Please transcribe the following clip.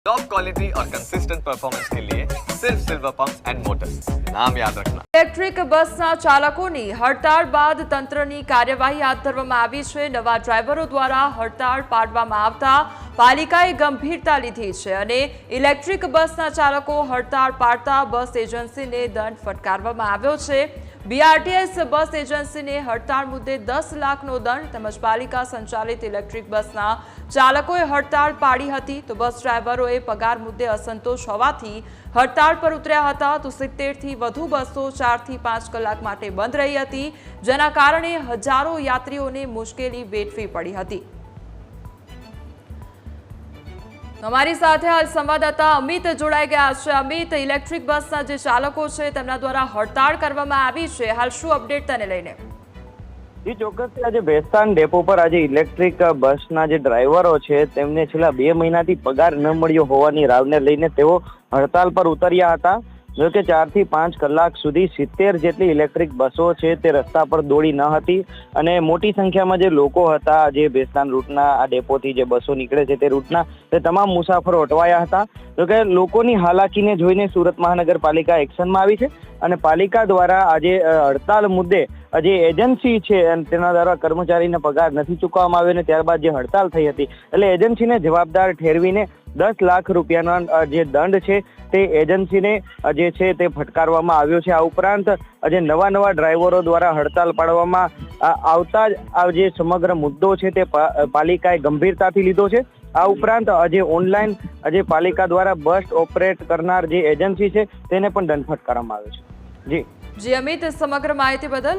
Top quality और consistent performance के लिए सिर्फ सिल्वर पंप्स एंड मोटर्स, नाम याद रखना। ઇલેક્ટ્રિક બસના ચાલકોની હડતાળ બાદ તંત્રની કાર્યવાહી હાથ ધરવામાં આવી છે। નવા ડ્રાઈવરો દ્વારા હડતાળ પાડવામાં આવતા પાલિકાએ ગંભીરતા લીધી છે અને ઇલેક્ટ્રિક બસના ચાલકો હડતાળ પાડતા બસ એજન્સીને દંડ ફટકારવામાં આવ્યો છે। બીઆરટીએસ બસ એજન્સીને હડતાળ મુદ્દે 10 લાખનો દંડ તેમજ પાલિકા સંચાલિત ઇલેક્ટ્રિક બસના ચાલકોએ હડતાળ પાડી હતી તો બસ ડ્રાઈવરોએ પગાર મુદ્દે અસંતોષ હોવાથી હડતાળ પર ઉતર્યા હતા તો 70 થી વધુ બસો 4 થી 5 કલાક માટે બંધ રહી હતી, જેના કારણે હજારો યાત્રીઓને મુશ્કેલી વેઠવી પડી હતી। हमारी साथ हाल संवाददाता अमित जोड़ाई गया है। अमित, इलेक्ट्रिक बसना जे चालको छे तेमना द्वारा हड़ताल करवामां आवी छे, हाल शुं अपडेट तने लईने? जी चौक्कस आज बेस्तान डेपो पर आज इलेक्ट्रिक बसना जे ड्राइवरो छे तेमने छेल्ला 2 महीनाथी पगार न मळ्यो होवानी रावने लईने तेओ हड़ताल पर उतर्या हता। जो कि 4 થી 5 કલાક સુધી 70 જેટલી ઇલેક્ટ્રિક બસો છે તે રસ્તા પર દોડી ન હતી અને મોટી સંખ્યામાં જે લોકો હતા જે બેસ્તાન રૂટના આ ડેપોથી જે બસો નીકળે છે તે રૂટના તે તમામ મુસાફરો અટવાયા હતા। જો કે લોકોની હાલાકીને જોઈને સુરત મહાનગરપાલિકા એક્શનમાં આવી છે અને પાલિકા દ્વારા આજે હડતાલ મુદ્દે જે એજન્સી છે તેના દ્વારા કર્મચારીને પગાર નથી ચૂકવવામાં આવ્યો અને ત્યારબાદ જે હડતાલ થઈ હતી એટલે એજન્સીને જવાબદાર ઠેરવીને 10 લાખ રૂપિયાનો જે દંડ છે તે એજન્સીને જે છે તે ફટકારવામાં આવ્યો છે। આ ઉપરાંત જે નવા ડ્રાઈવરો દ્વારા હડતાલ પાડવામાં આવતા જ આ જે સમગ્ર મુદ્દો છે તે પાલિકાએ ગંભીરતાથી લીધો છે। આ ઉપરાંત જે ઓનલાઈન જે પાલિકા દ્વારા બસ ઓપરેટ કરનાર જે એજન્સી છે તેને પણ દંડ ફટકારવામાં આવ્યો છે। જી અમિત, સમગ્ર માહિતી બદલ